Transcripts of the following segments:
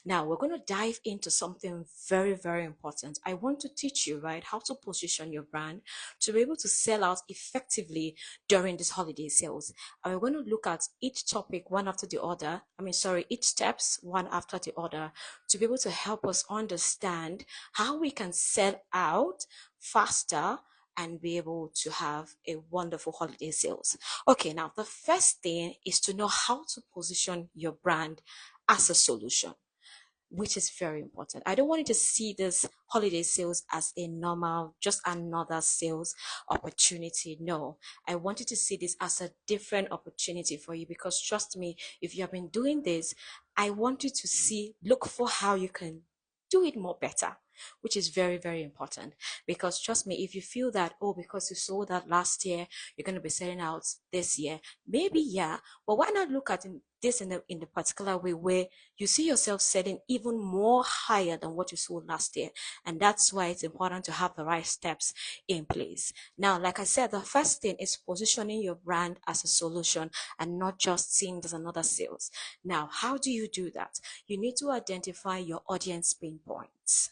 Now we're going to dive into something very, very important. I want to teach you, right, how to position your brand to be able to sell out effectively during this holiday sales. And we're going to look at each topic one after the other. Each steps one after the other to be able to help us understand how we can sell out faster and be able to have a wonderful holiday sales. Okay, now the first thing is to know how to position your brand as a solution, which is very important. I don't want you to see this holiday sales as a normal, just another sales opportunity. No, I want you to see this as a different opportunity for you, because trust me, if you have been doing this, I want you to look for how you can do it more better, which is very, very important. Because trust me, if you feel that, oh, because you sold that last year, you're going to be selling out this year, maybe, yeah, but why not look at this in the particular way where you see yourself selling even more higher than what you sold last year? And that's why it's important to have the right steps in place. Now, like I said, the first thing is positioning your brand as a solution and not just seeing it as another sales. Now, how do you do that? You need to identify your audience pain points.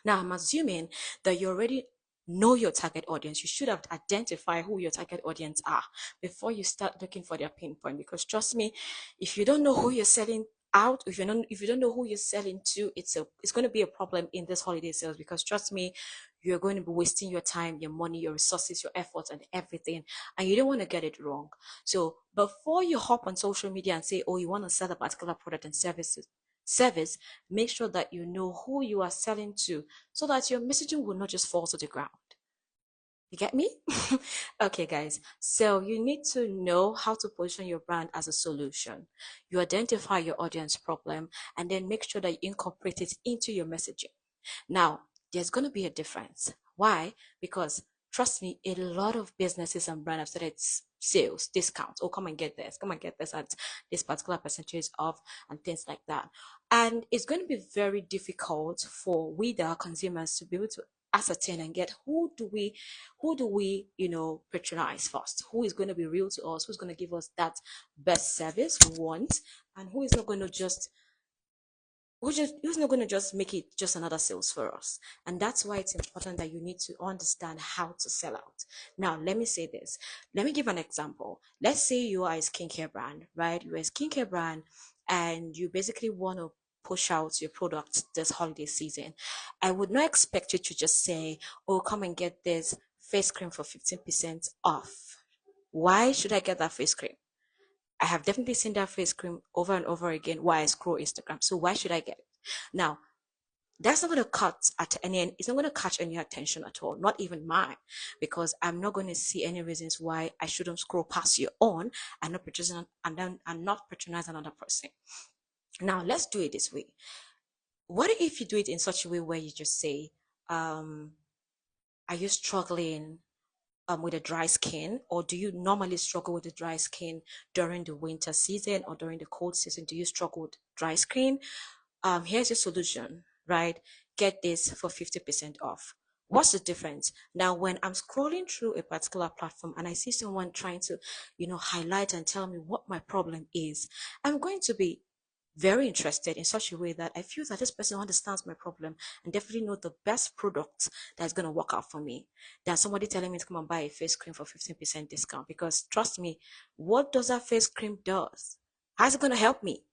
Now, I'm assuming that you already know your target audience. You should have identified who your target audience are before you start looking for their pain point. Because trust me, if you don't know who you're selling out, if you don't know who you're selling to, it's going to be a problem in this holiday sales. Because trust me, you're going to be wasting your time, your money, your resources, your efforts, and everything, and you don't want to get it wrong. So before you hop on social media and say, oh, you want to sell a particular product and service, make sure that you know who you are selling to, so that your messaging will not just fall to the ground. You get me? Okay, guys. So you need to know how to position your brand as a solution. You identify your audience problem and then make sure that you incorporate it into your messaging. Now, there's going to be a difference. Why? Because trust me, a lot of businesses and brands have started sales, discounts. Oh, come and get this at this particular percentage off, and things like that. And it's going to be very difficult for we, the consumers, to be able to ascertain and get who do we patronize first, who is going to be real to us, who's going to give us that best service we want, and who is not going to just who's not going to just make it just another sales for us. And that's why it's important that you need to understand how to sell out. Now, let me say this. Let me give an example. Let's say you are a skincare brand, right? You're a skincare brand and you basically want to push out your product this holiday season. I would not expect you to just say, oh, come and get this face cream for 15% off. Why should I get that face cream? I have definitely seen that face cream over and over again while I scroll Instagram. So why should I get it? Now, that's not going to it's not going to catch any attention at all, not even mine, because I'm not going to see any reasons why I shouldn't scroll past your own and not patronize another person. Now, let's do it this way. What if you do it in such a way where you just say, are you struggling with a dry skin, or do you normally struggle with a dry skin during the winter season or during the cold season? Do you struggle with dry skin? Here's your solution, right? Get this for 50% off. What's the difference? Now, when I'm scrolling through a particular platform and I see someone trying to, highlight and tell me what my problem is, I'm going to be very interested in such a way that I feel that this person understands my problem and definitely know the best product that's going to work out for me than somebody telling me to come and buy a face cream for 15% discount. Because trust me, what does that face cream does? How's it going to help me?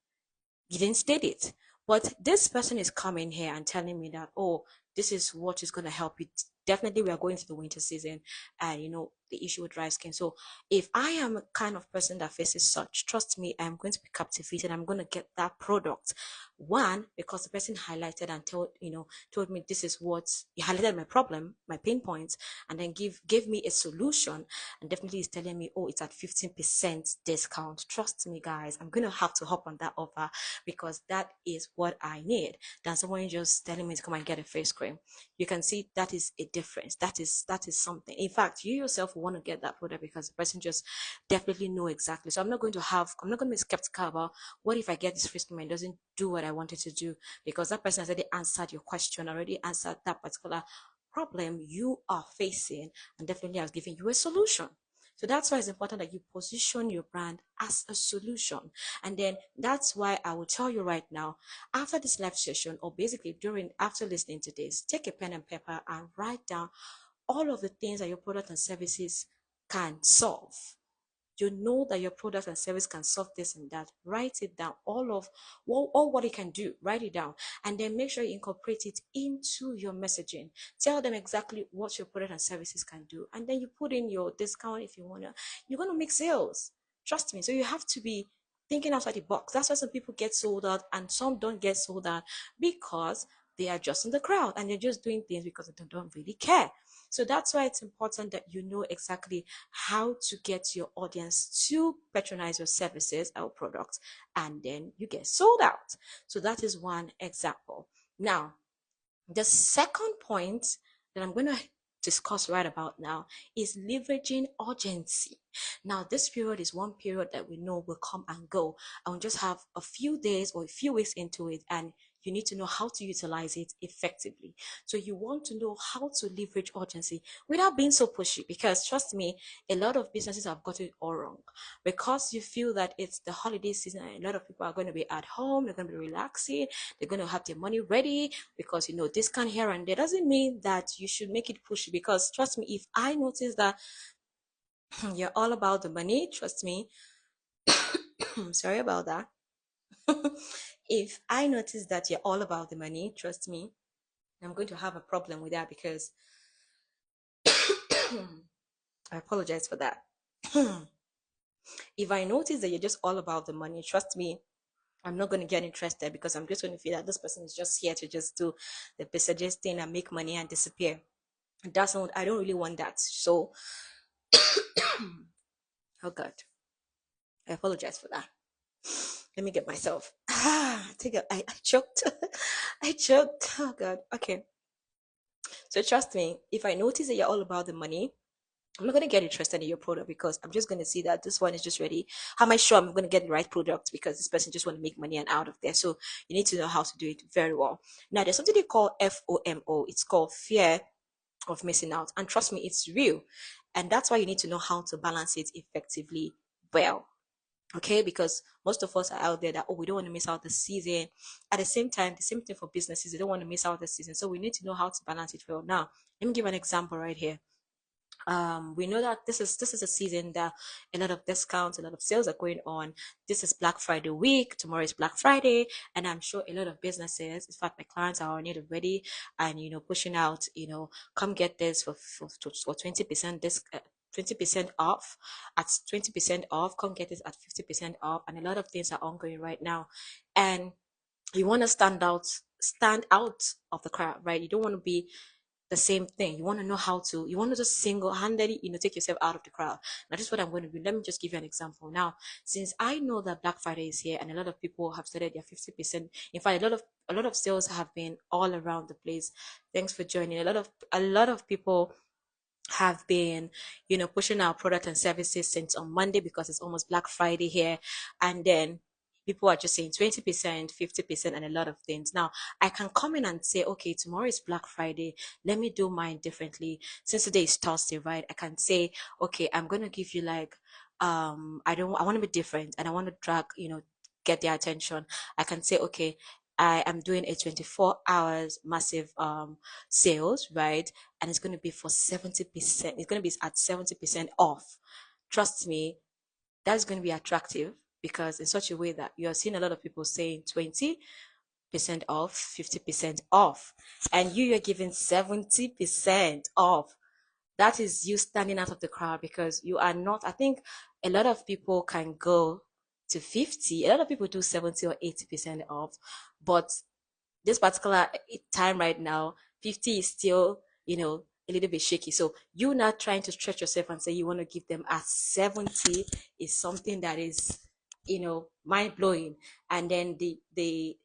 You didn't state it. But this person is coming here and telling me that, oh, this is what is going to help you. Definitely, we are going through the winter season and, the issue with dry skin. So, if I am a kind of person that faces such, trust me, I'm going to be captivated. I'm going to get that product. One, because the person highlighted and told me this is what he highlighted my problem, my pain points, and then gave me a solution, and definitely is telling me, oh, it's at 15% discount. Trust me, guys, I'm going to have to hop on that offer, because that is what I need, than someone just telling me to come and get a face cream. You can see that is a difference. That is something. In fact, you yourself want to get that product because the person just definitely know exactly. So I'm not going to be skeptical about what if I get this face cream and it doesn't do what I wanted to do, because that person has already answered your question, already answered that particular problem you are facing, and definitely has given you a solution. So that's why it's important that you position your brand as a solution. And then that's why I will tell you right now, after this live session, or basically during after listening to this, take a pen and paper and write down all of the things that your product and services can solve. You know that your product and service can solve this and that. Write it down, all what it can do. Write it down, and then make sure you incorporate it into your messaging. Tell them exactly what your product and services can do, and then you put in your discount if you wanna. You're gonna make sales. Trust me. So you have to be thinking outside the box. That's why some people get sold out and some don't get sold out, because they are just in the crowd and they're just doing things because they don't really care. So that's why it's important that you know exactly how to get your audience to patronize your services or products, and then you get sold out. So that is one example. Now, the second point that I'm going to discuss right about now is leveraging urgency. Now, this period is one period that we know will come and go, and we just have a few days or a few weeks into it, and you need to know how to utilize it effectively. So you want to know how to leverage urgency without being so pushy, because trust me, a lot of businesses have got it all wrong. Because you feel that it's the holiday season and a lot of people are going to be at home, they're going to be relaxing, they're going to have their money ready, because discount here and there doesn't mean that you should make it pushy. Because trust me, if I notice that you're all about the money, trust me, sorry about that. If I notice that you're all about the money, trust me, I'm going to have a problem with that, because I apologize for that. If I notice that you're just all about the money, trust me, I'm not going to get interested, because I'm just going to feel that this person is just here to just do the business thing and make money and disappear. That's not, I don't really want that. So, oh God, I apologize for that. Let me get myself. I choked. I choked. Oh God. Okay. So trust me, if I notice that you're all about the money, I'm not going to get interested in your product, because I'm just going to see that this one is just ready. How am I sure I'm going to get the right product? Because this person just want to make money and out of there. So you need to know how to do it very well. Now, there's something they call FOMO. It's called fear of missing out. And trust me, it's real. And that's why you need to know how to balance it effectively well. Okay, because most of us are out there that, oh, we don't want to miss out the season. At the same time, the same thing for businesses, they don't want to miss out the season. So we need to know how to balance it well. Now, let me give an example right here. We know that this is a season that a lot of discounts, a lot of sales are going on. This is Black Friday week. Tomorrow is Black Friday, and I'm sure a lot of businesses, in fact, my clients are on it already, and pushing out, come get this for 20% this. 20% off at 20% off, come get this at 50% off, and a lot of things are ongoing right now. And you want to stand out of the crowd, right? You don't want to be the same thing. You want to know how to, you want to just single-handedly, take yourself out of the crowd. Now, this is what I'm going to do. Let me just give you an example. Now, since I know that Black Friday is here and a lot of people have started their 50%, in fact, a lot of sales have been all around the place. Thanks for joining. A lot of people have been, pushing our product and services since on Monday, because it's almost Black Friday here. And then people are just saying 20%, 50%, and a lot of things. Now, I can come in and say, okay, tomorrow is Black Friday. Let me do mine differently. Since today is Thursday, right? I can say, okay, I'm going to give you like, I want to be different and I want to drag, get their attention. I can say, okay, I am doing a 24 hours massive sales, right? And it's going to be for 70%. It's going to be at 70% off. Trust me, that's going to be attractive, because in such a way that you are seeing a lot of people saying 20% off, 50% off, and you're giving 70% off. That is you standing out of the crowd, because you are not, I think a lot of people can go to 50, a lot of people do 70 or 80% off, but this particular time right now, 50 is still, a little bit shaky. So you not trying to stretch yourself and say you want to give them a 70 is something that is, mind blowing. And then the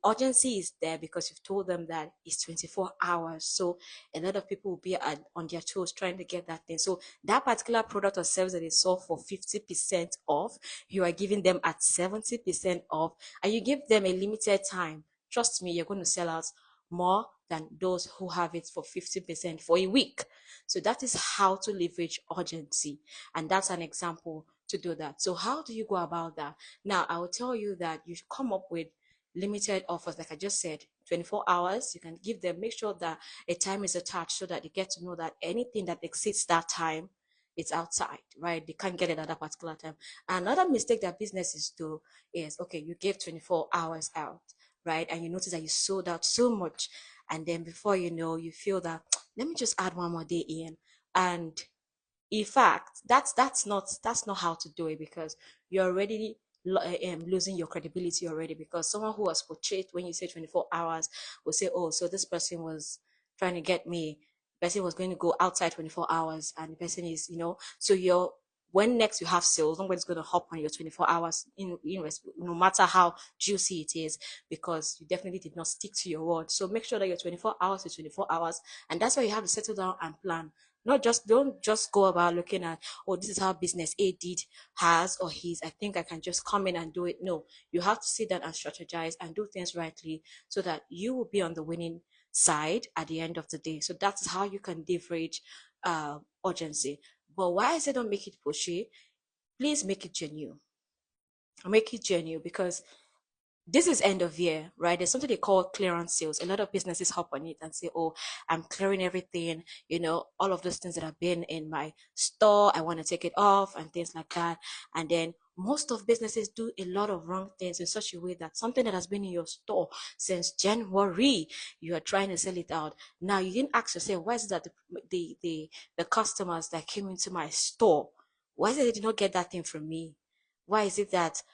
urgency is there, because you've told them that it's 24 hours. So a lot of people will be on their toes trying to get that thing. So that particular product or service that they sold for 50% off, you are giving them at 70% off, and you give them a limited time. Trust me, you're going to sell out more than those who have it for 50% for a week. So that is how to leverage urgency. And that's an example to do that. So how do you go about that? Now, I will tell you that you should come up with limited offers, like I just said, 24 hours. You can give them, make sure that a time is attached so that they get to know that anything that exceeds that time, it's outside, right? They can't get it at that particular time. Another mistake that businesses do is, okay, you give 24 hours out, right? And you notice that you sold out so much. And then before you know, you feel that, let me just add one more day in. And in fact, that's not how to do it, because you're already losing your credibility already, because someone who was portrayed when you say 24 hours will say, oh, so this person was trying to get me, the person was going to go outside 24 hours, and the person is, so you're, when next you have sales, nobody's going to hop on your 24 hours no matter how juicy it is, because you definitely did not stick to your word. So make sure that your 24 hours is 24 hours, and that's why you have to settle down and plan. Not just, don't just go about looking at, oh, this is how business A did, has, or his, I think I can just come in and do it. No, you have to sit down and strategize and do things rightly so that you will be on the winning side at the end of the day. So that's how you can leverage urgency. But why I say don't make it pushy, please make it genuine. Make it genuine, because this is end of year, right? There's something they call clearance sales. A lot of businesses hop on it and say, oh, I'm clearing everything, all of those things that have been in my store, I want to take it off and things like that. And then most of businesses do a lot of wrong things in such a way that something that has been in your store since January, you are trying to sell it out. Now, you didn't ask yourself, why is it that the customers that came into my store, why is it they did not get that thing from me? Why is it that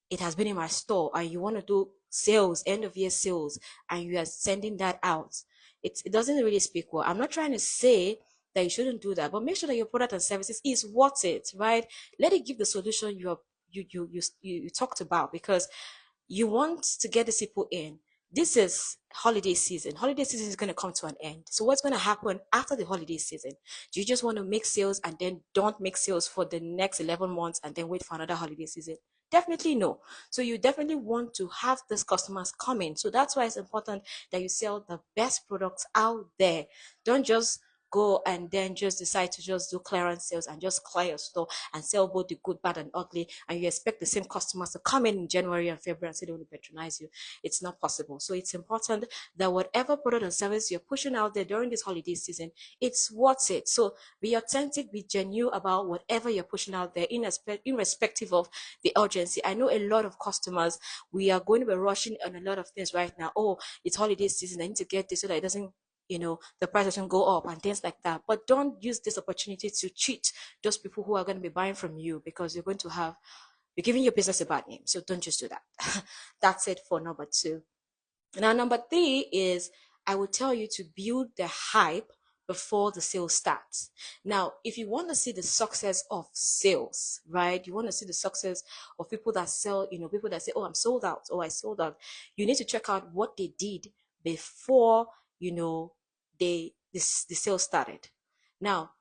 it has been in my store and you want to do sales, end of year sales, and you are sending that out? It doesn't really speak well. I'm not trying to say that you shouldn't do that, but make sure that your product and services is worth it, right? Let it give the solution you talked about, because you want to get the people in. This is holiday season. Holiday season is going to come to an end. So what's going to happen after the holiday season? Do you just want to make sales and then don't make sales for the next 11 months and then wait for another holiday season? Definitely no. So you definitely want to have these customers come in. So that's why it's important that you sell the best products out there. Don't just go and then just decide to just do clearance sales and just clear your store and sell both the good, bad, and ugly, and you expect the same customers to come in January and February and say they want to patronize you. It's not possible. So it's important that whatever product and service you're pushing out there during this holiday season, it's worth it. So be authentic, be genuine about whatever you're pushing out there, irrespective of the urgency. I know a lot of customers, we are going to be rushing on a lot of things right now. Oh, it's holiday season, I need to get this so that it doesn't, the price doesn't go up and things like that. But don't use this opportunity to cheat those people who are going to be buying from you, because you're giving your business a bad name. So don't just do that. That's it for number two. Now, number three is, I will tell you to build the hype before the sale starts. Now, if you want to see the success of sales, right? You want to see the success of people that sell, people that say, oh, I'm sold out, oh, I sold out. You need to check out what they did before, the sale started. Now,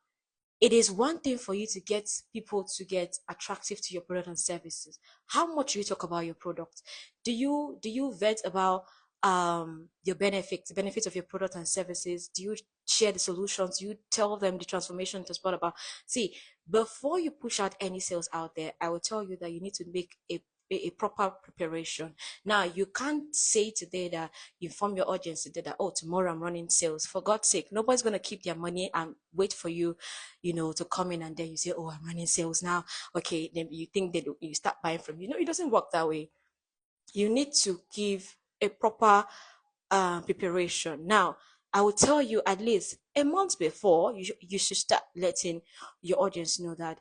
it is one thing for you to get people to get attractive to your product and services. How much do you talk about your product? Do you vet about your benefits, the benefits of your product and services? Do you share the solutions? Do you tell them the transformation to spot about? See, before you push out any sales out there, I will tell you that you need to make a proper preparation. Now, you can't say today that you inform your audience today that, oh, tomorrow I'm running sales. For God's sake, nobody's going to keep their money and wait for you, to come in, and then you say, oh, I'm running sales now. Okay, then you think that you start buying from you. No, it doesn't work that way. You need to give a proper preparation. Now, I will tell you at least a month before, you should start letting your audience know that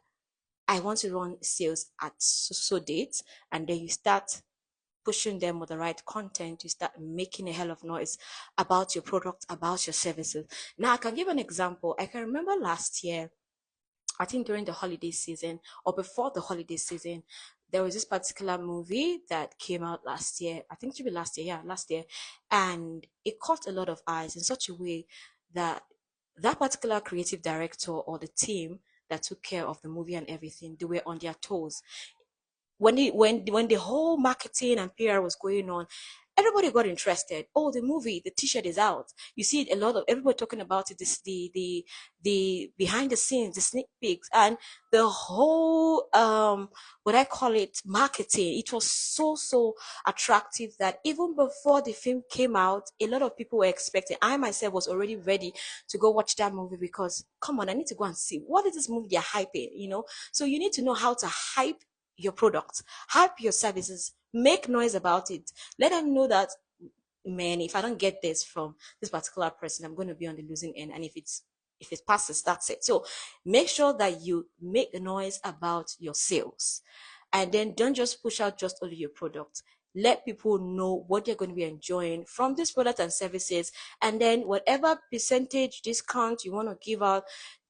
I want to run sales at so date, and then you start pushing them with the right content. You start making a hell of noise about your product, about your services. Now, I can give an example. I can remember last year, I think during the holiday season or before the holiday season, there was this particular movie that came out last year. I think it should be last year. Yeah, last year. And it caught a lot of eyes in such a way that that particular creative director or the team that took care of the movie and everything, they were on their toes. When the whole marketing and PR was going on, everybody got interested. Oh, the movie, the t-shirt is out. You see a lot of everybody talking about it, this the behind the scenes, the sneak peeks, and the whole what I call it, marketing. It was so attractive that even before the film came out, a lot of people were expecting. I myself was already ready to go watch that movie because come on, I need to go and see what is this movie they're hyping. So you need to know how to hype your product, hype your services, make noise about it. Let them know that, man, if I don't get this from this particular person, I'm going to be on the losing end. And if it passes, that's it. So make sure that you make the noise about your sales. And then don't just push out just only your product. Let people know what they're going to be enjoying from this product and services. And then whatever percentage discount you want to give out,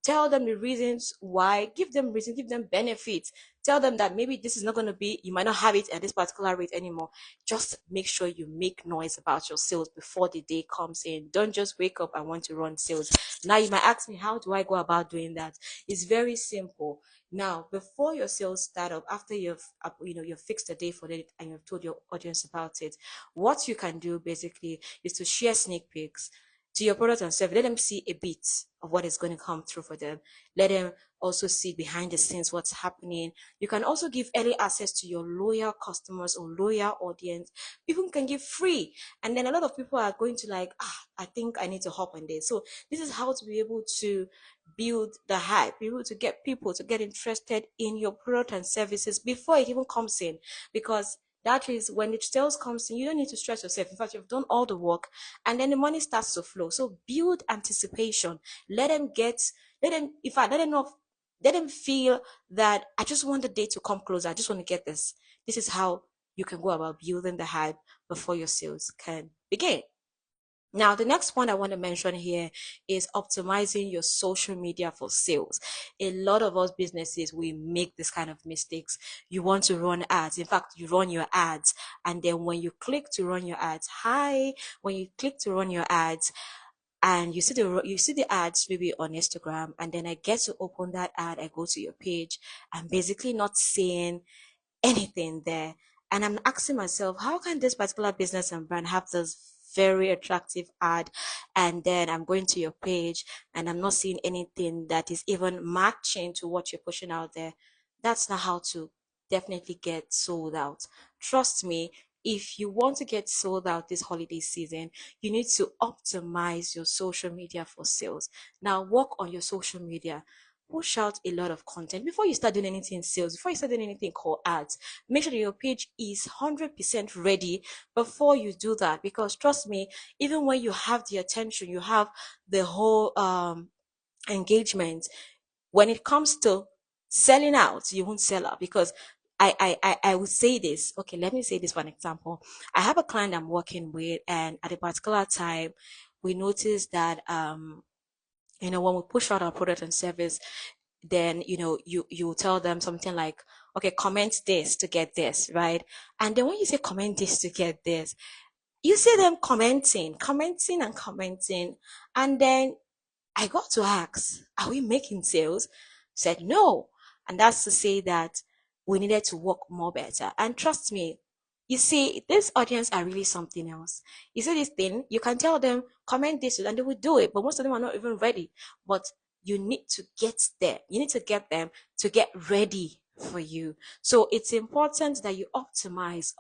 tell them the reasons why, give them reason, give them benefits. Tell them that maybe this is not going to be, you might not have it at this particular rate anymore. Just make sure you make noise about your sales before the day comes in. Don't just wake up and want to run sales. Now you might ask me, how do I go about doing that? It's very simple. Now, before your sales start up, after you've fixed a day for it and you've told your audience about it, what you can do basically is to share sneak peeks to your product and service. Let them see a bit of what is going to come through for them. Let them also see behind the scenes what's happening. You can also give early access to your loyal customers or loyal audience. People can give free, and then a lot of people are going to like, I think I need to hop on this. So this is how to be able to build the hype, be able to get people to get interested in your product and services before it even comes in, because that is when the sales comes in, you don't need to stress yourself. In fact, you've done all the work, and then the money starts to flow. So build anticipation. Let them get, let them, in fact, let them know, let them feel that I just want the day to come closer. I just want to get this. This is how you can go about building the hype before your sales can begin. Now, the next point I want to mention here is optimizing your social media for sales. A lot of us businesses, we make this kind of mistakes. You want to run ads. In fact, you run your ads. And then when you click to run your ads, when you click to run your ads, and you see the ads maybe on Instagram, and then I get to open that ad, I go to your page, I'm basically not seeing anything there. And I'm asking myself, how can this particular business and brand have this very attractive ad? And then I'm going to your page and I'm not seeing anything that is even matching to what you're pushing out there. That's not how to definitely get sold out. Trust me, if you want to get sold out this holiday season, you need to optimize your social media for sales. Now, work on your social media, push out a lot of content before you start doing anything in sales, before you start doing anything called ads. Make sure that your page is 100% ready before you do that, because trust me, even when you have the attention, you have the whole engagement, when it comes to selling out, you won't sell out. Because I would say this. Okay, let me say this for an example. I have a client I'm working with, and at a particular time we noticed that when we push out our product and service, then you tell them something like, okay, comment this to get this, right? And then when you say comment this to get this, you see them commenting and commenting, and then I got to ask, are we making sales? Said no. And that's to say that we needed to work more better. And trust me, you see, this audience are really something else. You see this thing, you can tell them, comment this, and they will do it, but most of them are not even ready. But you need to get there. You need to get them to get ready for you. So it's important that you optimize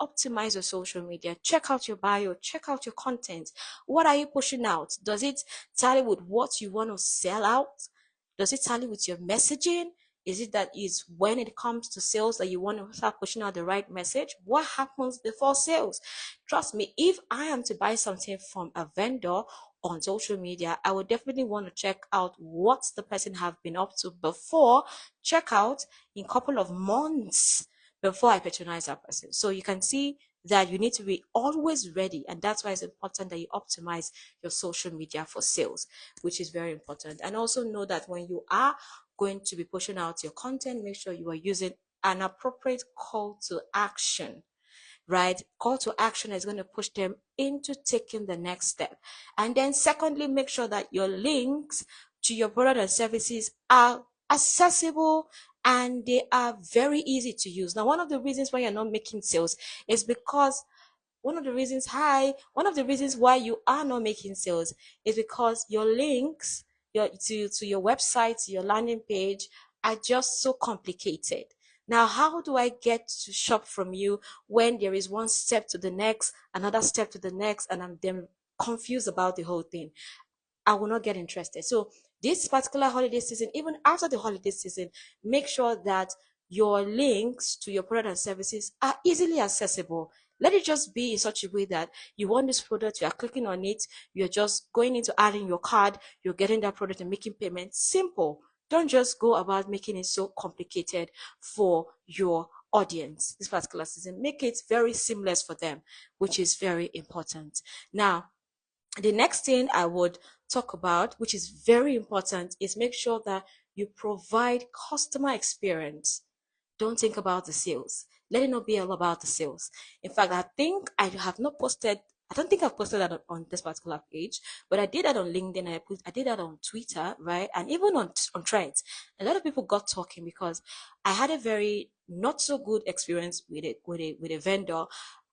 your social media. Check out your bio, check out your content. What are you pushing out? Does it tally with what you want to sell out? Does it tally with your messaging? Is it that is when it comes to sales that you want to start pushing out the right message? What happens before sales? Trust me, if I am to buy something from a vendor on social media, I would definitely want to check out what the person have been up to before check out in a couple of months before I patronize that person. So you can see that you need to be always ready, and that's why it's important that you optimize your social media for sales, which is very important. And also know that when you are going to be pushing out your content, make sure you are using an appropriate call to action, right? Call to action is going to push them into taking the next step. And then secondly, make sure that your links to your product and services are accessible and they are very easy to use. Now, one of the reasons why you're not making sales is because one of the reasons why you are not making sales is because your links, to your website, to your landing page are just so complicated. Now, how do I get to shop from you when there is one step to the next, another step to the next, and I'm then confused about the whole thing? I will not get interested. So this particular holiday season, even after the holiday season, make sure that your links to your product and services are easily accessible. Let it just be in such a way that you want this product, you are clicking on it, you're just going into adding your card, you're getting that product and making payments. Simple. Don't just go about making it so complicated for your audience this particular season. Make it very seamless for them, which is very important. Now, the next thing I would talk about, which is very important, is make sure that you provide customer experience. Don't think about the sales. Let it not be all about the sales. In fact, I don't think I've posted that on this particular page, but I did that on LinkedIn. I did that on Twitter, right? And even on Threads. A lot of people got talking because I had a very not so good experience with a vendor.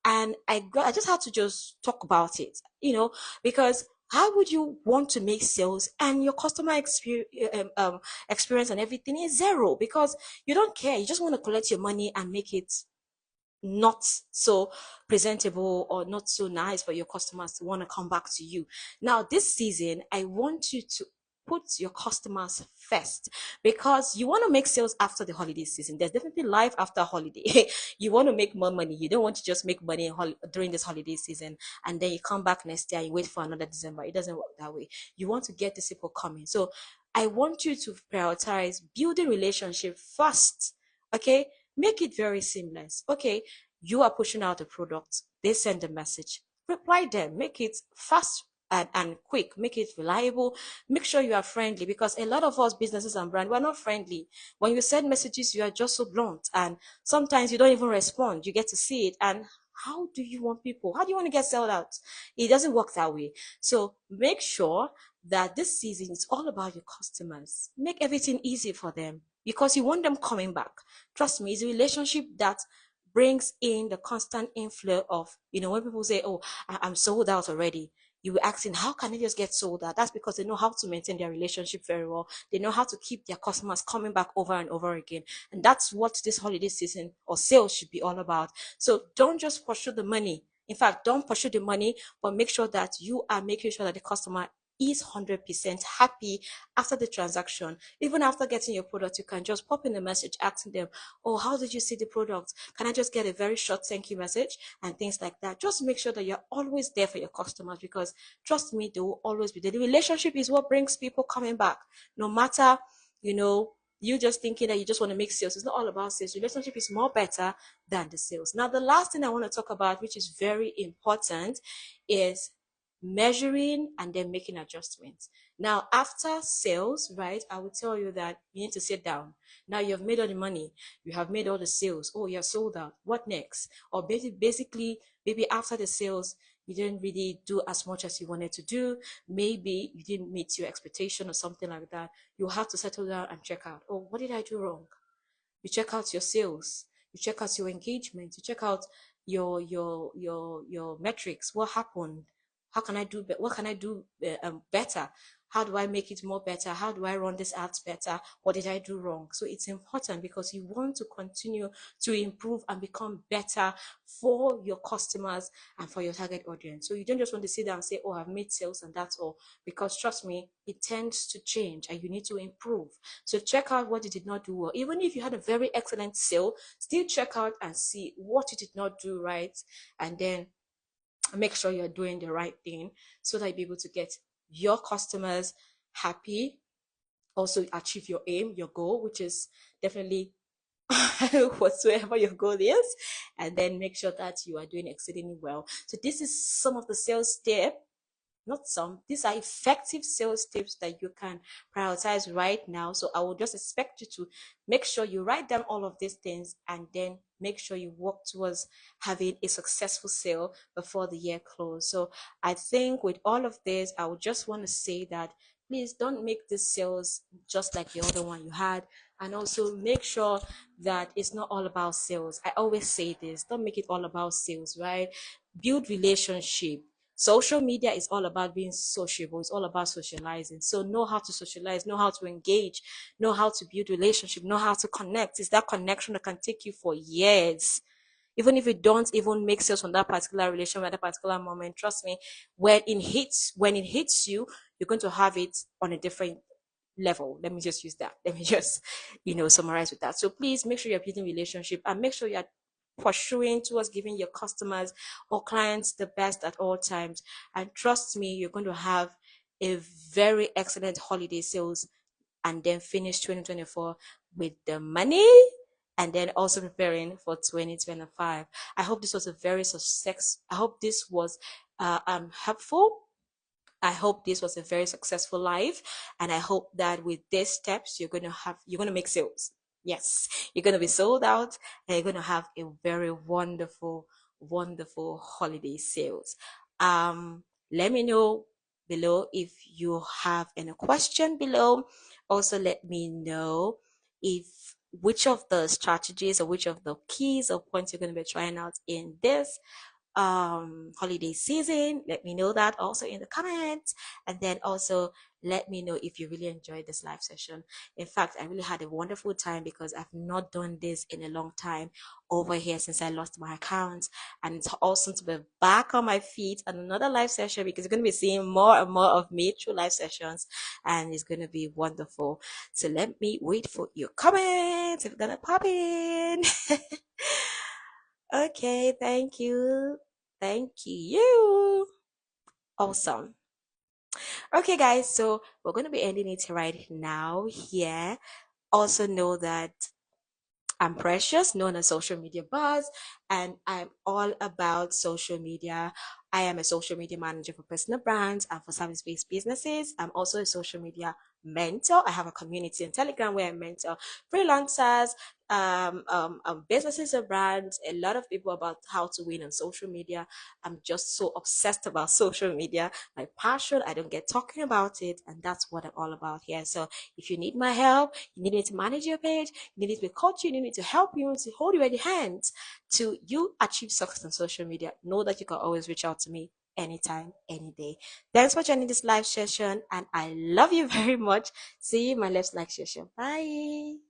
And I just had to just talk about it, because how would you want to make sales and your customer experience and everything is zero because you don't care. You just want to collect your money and make it not so presentable or not so nice for your customers to want to come back to you. Now, this season, I want you to put your customers first because you want to make sales after the holiday season. There's definitely life after holiday. You want to make more money. You don't want to just make money during this holiday season and then you come back next year and you wait for another December. It doesn't work that way. You want to get the people coming. So I want you to prioritize building relationship first. Okay, make it very seamless. Okay, you are pushing out a product, they send a message, reply them, make it fast and quick, make it reliable, make sure you are friendly because a lot of us businesses and brand we're not friendly. When you send messages, you are just so blunt and sometimes you don't even respond. You get to see it and how do you want to get sold out? It doesn't work that way. So make sure that this season is all about your customers. Make everything easy for them because you want them coming back. Trust me, it's a relationship that brings in the constant inflow of, when people say, oh, I'm sold out already, you were asking, how can they just get sold out? That's because they know how to maintain their relationship very well. They know how to keep their customers coming back over and over again. And that's what this holiday season or sales should be all about. So don't just pursue the money. In fact, don't pursue the money, but make sure that you are making sure that the customer is 100% happy after the transaction. Even after getting your product, you can just pop in a message asking them, oh, how did you see the product? Can I just get a very short thank you message and things like that? Just make sure that you're always there for your customers because trust me, they will always be there. The relationship is what brings people coming back. No matter, you know, you just thinking that you just want to make sales. It's not all about sales. Relationship is more better than the sales. Now, the last thing I want to talk about, which is very important, is measuring and then making adjustments. Now, after sales, right, I will tell you that you need to sit down. Now you have made all the money, you have made all the sales. Oh, you're sold out. What next? Or basically, maybe after the sales, you didn't really do as much as you wanted to do. Maybe you didn't meet your expectation or something like that. You have to settle down and check out. Oh, what did I do wrong? You check out your sales, you check out your engagement, you check out your metrics. What happened? How can I do what can I do better? How do I make it more better? How do I run this ads better? What did I do wrong? So it's important because you want to continue to improve and become better for your customers and for your target audience. So you don't just want to sit down and say, oh, I've made sales and that's all. Because trust me, it tends to change and you need to improve. So check out what you did not do well. Even if you had a very excellent sale, still check out and see what you did not do right. And then make sure you're doing the right thing so that you'll be able to get your customers happy, also achieve your aim, your goal, which is definitely whatsoever your goal is, and then make sure that you are doing exceedingly well. So this is some of the sales tips, not some, these are effective sales tips that you can prioritize right now. So I will just expect you to make sure you write down all of these things and then make sure you work towards having a successful sale before the year close. So I think with all of this, I would just want to say that please don't make this sales just like the other one you had, and also make sure that it's not all about sales. I always say this, don't make it all about sales, right? build relationship. Social media is all about being sociable. It's all about socializing. So know how to socialize, know how to engage, know how to build relationship, know how to connect. It's that connection that can take you for years. Even if you don't even make sales on that particular relation at that particular moment, trust me, when it hits you, you're going to have it on a different level. Let me just use that. Let me just, summarize with that. So please make sure you're building relationship and make sure you're pursuing towards giving your customers or clients the best at all times. And trust me, you're going to have a very excellent holiday sales and then finish 2024 with the money and then also preparing for 2025. I hope this was a very success. I hope this was helpful. I hope this was a very successful live, and I hope that with these steps, you're gonna make sales. Yes, you're gonna be sold out, and you're gonna have a very wonderful, wonderful holiday sales. Let me know below if you have any question below. Also, let me know if which of the strategies or which of the keys or points you're going to be trying out in this holiday season. Let me know that also in the comments, and then also let me know if you really enjoyed this live session. In fact, I really had a wonderful time because I've not done this in a long time over here since I lost my account, and it's awesome to be back on my feet on another live session because you're going to be seeing more and more of me through live sessions, and it's going to be wonderful. So let me wait for your comments if you're gonna pop in. Okay, thank you. Thank you. Awesome. Okay, guys, so we're going to be ending it right now here. Also, know that I'm Precious, known as Social Media Buzz, and I'm all about social media. I am a social media manager for personal brands and for service-based businesses. I'm also a social media mentor. I have a community on Telegram where I mentor freelancers, businesses and brands, a lot of people about how to win on social media. I'm just so obsessed about social media, my passion. I don't get talking about it, and that's what I'm all about here. So if you need my help, you need me to manage your page, you need me to coach you, you need me to help you, to hold you at the hands to you achieve success on social media, know that you can always reach out to me anytime, any day. Thanks for joining this live session, and I love you very much. See you in my next live session. Bye.